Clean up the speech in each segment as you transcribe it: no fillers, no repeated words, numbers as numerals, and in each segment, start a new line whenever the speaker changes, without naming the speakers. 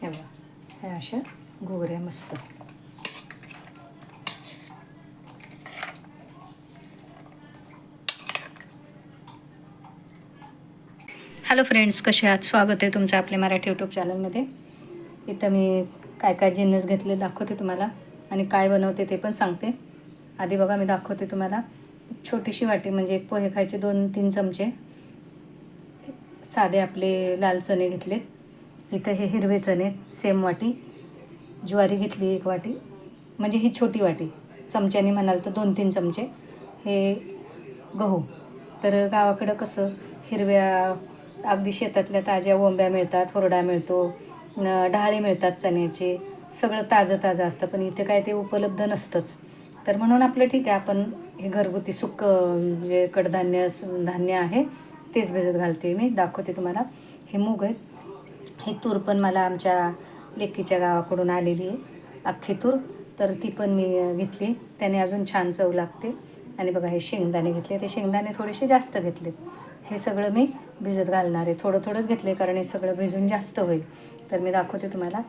हे बघा, ह्या अशा घुगऱ्या मस्त. हॅलो फ्रेंड्स, कसे आहात? स्वागत आहे तुमचं आपल्या मराठी यूट्यूब चॅनलमध्ये. इथं मी काय काय जिन्नस घेतले दाखवते तुम्हाला आणि काय बनवते ते पण सांगते. आधी बघा, मी दाखवते तुम्हाला. छोटीशी वाटी म्हणजे एक पोहे खायचे 2-3 चमचे साधे आपले लाल चणे घेतलेत. इथं हे हिरवे चणे सेम वाटी. ज्वारी घेतली 1 वाटी, म्हणजे ही छोटी वाटी. चमच्याने म्हणाल तर 2-3 चमचे. हे गहू. तर गावाकडं कसं हिरव्या अगदी शेतातल्या ताज्या ओंब्या मिळतात, हुरडा मिळतो, डहाळे मिळतात चण्याचे, सगळं ताजं ताजं असतं. पण इथे काय ते उपलब्ध नसतंच. तर म्हणून आपलं ठीक आहे, आपण हे घरगुती सुकं जे कडधान्य धान्य आहे तेच भिजत घालते. मी दाखवते तुम्हाला. हे मूग आहेत. ही तूर पण मला आमच्या लेकीच्या गावाकडून आलेली आहे, अख्खी तूर. तर ती पण मी घेतली, त्याने अजून छान चव लागते. आणि बघा, हे शेंगदाणे घेतले. ते शेंगदाणे थोडेसे जास्त घेतले. हे सगळं मी भिजत घालणार आहे. थोडं थोडंच घेतले कारण हे सगळं भिजून जास्त होईल. तर मी दाखवते तुम्हाला.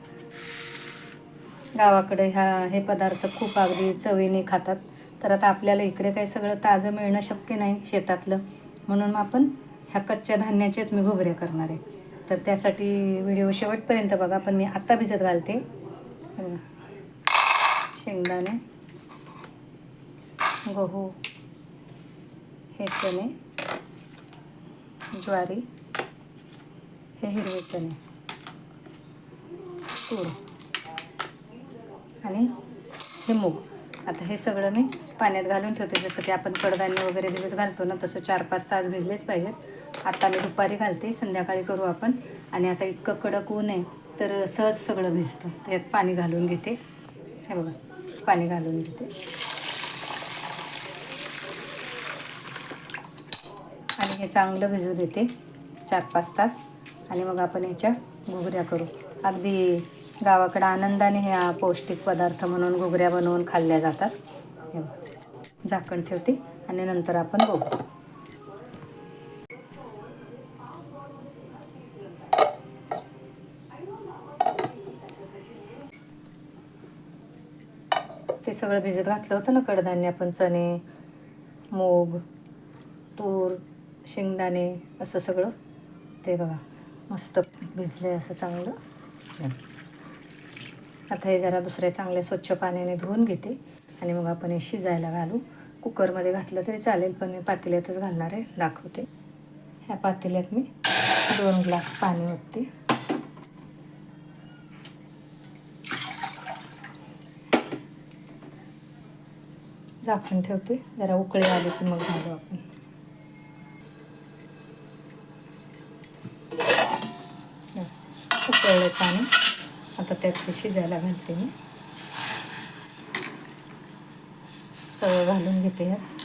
गावाकडे हे पदार्थ खूप अगदी चवीने खातात. तर आता आपल्याला इकडे काही सगळं ताजं मिळणं शक्य नाही शेतातलं, म्हणून मग आपण ह्या कच्च्या धान्याचेच मी घुगऱ्या करणार आहे. तर त्यासाठी व्हिडिओ शेवटपर्यंत बघा. पण मी आत्ता भिजत घालते. शेंगदाणे, गहू, हे चणे, ज्वारी, हे हिरवे चणे, तूर आणि हे मूग. आता हे सगळं मी पाण्यात घालून ठेवते. जसं की आपण कडधान्य वगैरे भिजत घालतो ना, तसं 4-5 तास भिजलेच पाहिजेत. आता मी दुपारी घालते, संध्याकाळी करू आपण. आणि आता इतकं कडक ऊन आहे तर सहज सगळं भिजतं. त्यात पाणी घालून घेते. हे बघा, पाणी घालून घेते आणि हे चांगलं भिजू देते 4-5 तास. आणि मग आपण ह्याच्या घुगऱ्या करू. अगदी गावाकडं आनंदाने ह्या पौष्टिक पदार्थ म्हणून घुगऱ्या बनवून खाल्ल्या जातात. हे बघा, झाकण ठेवते आणि नंतर आपण बघू. ते सगळं भिजत घातलं होतं ना कडधान्य आपण, चणे, मूग, तूर, शेंगदाणे, असं सगळं. ते बघा मस्त भिजले असं चांगलं. आता हे जरा दुसऱ्या चांगल्या स्वच्छ पाण्याने धुवून घेते आणि मग आपण हे शिजायला घालू. कुकरमध्ये घातलं तरी चालेल, पण मी पातेल्यातच घालणार आहे. दाखवते. ह्या पातेल्यात मी 2 ग्लास पाणी ओतते. झाकण ठेवते. जरा उकळी आली की मग घालू आपण. उकळलं पाणी. आता त्यात ते शिजायला घालते मी. सगळं घालून घेते यात.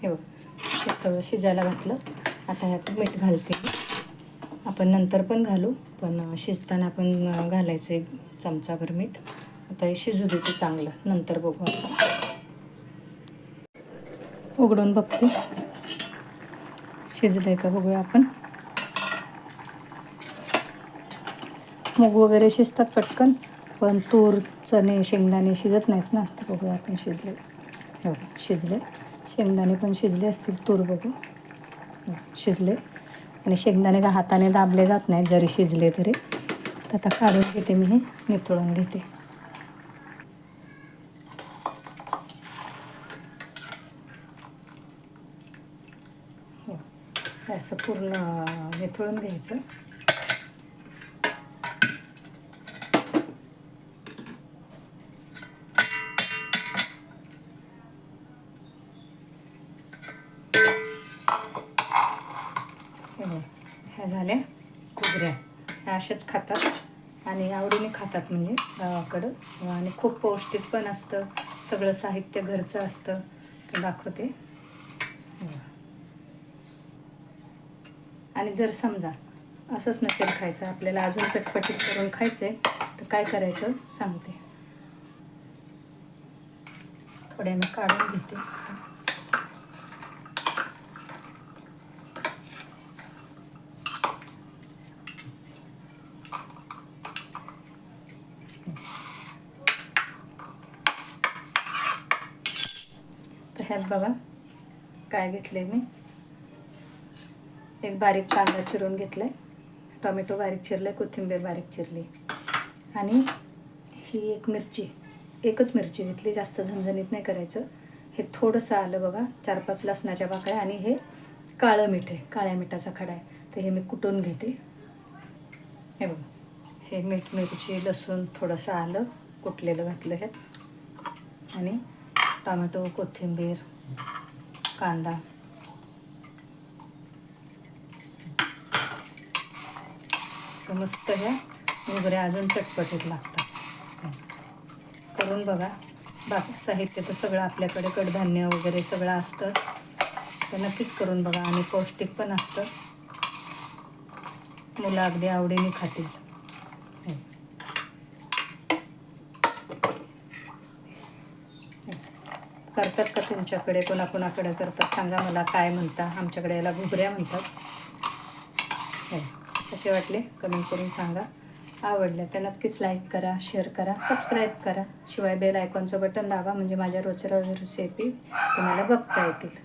हे बघ, हे सगळं शिजायला घातलं. आता ह्यात मीठ घालते. आपण नंतर पण घालू, पण शिजताना आपण घालायचं 1 चमचाभर मीठ. आता हे शिजू देते चांगलं, नंतर बघू आपण. उघडून बघते शिजलंय का, बघूया आपण. मूग वगैरे शिजतात पटकन, पण तूर, चणे, शेंगदाणे शिजत नाहीत ना. तर बघूया आपण शिजले. हो, शिजले. शेंगदाणे पण शिजले असतील. तूर बघू, शिजले. आणि शेंगदाणे का हाताने दाबले जात नाहीत जरी शिजले तरी. तर आता काढून घेते मी, हे नितळून घेते. असं पूर्ण नितळून घ्यायचं. ह्या झाल्या घुगऱ्या. ह्या अशाच खातात आणि आवडीने खातात म्हणजे गावाकडं. आणि खूप पौष्टिक पण असतं. सगळं साहित्य घरचं असतं. ते दाखवते. आणि जर समजा असंच नसेल खायचं, आपल्याला अजून चटपटीत करून खायचं आहे, तर काय करायचं सांगते. थोड्या मी काढून घेते. ह्यात बघा काय घेतले मी, एक बारीक कांदा चिरून घेतला आहे, टोमॅटो बारीक चिरले, कोथिंबीर बारीक चिरली आणि ही एक मिरची, एकच मिरची घेतली, जास्त झणझणीत नाही करायचं. हे थोडंसं आलं बघा, 4-5 लसणाच्या पाकळ्या आणि हे काळं मीठ आहे, काळ्या मिठाचा खडा आहे, तर हे मी कुटून घेते. हे बघा, हे मीठ, मिरची, लसूण, थोडंसं आलं कुटलेलं घातलं ह्यात आणि टोमॅटो, कोथिंबीर, कांदा. मस्त ह्या घुगऱ्या अजून चटपटीत लागतात. करून बघा. बाकी साहित्य तर सगळं आपल्याकडे, कडधान्य वगैरे सगळं असतं, तर नक्कीच करून बघा आणि पौष्टिक पण असतं, मुलं अगदी आवडीने खातील. करतात का तुमच्याकडे, कोणाकोणाकडे करतात सांगा मला, काय म्हणता. आमच्याकडे याला घुगऱ्या म्हणतात. कसे वाटले कमेंट करून सांगा. आवडल्या तर नक्कीच लाईक करा, शेअर करा, सबस्क्राईब करा. शिवाय बेल आयकॉनचं बटन दाबा, म्हणजे माझ्या रोजच्या रोज रेसिपी तुम्हाला बघता येतील.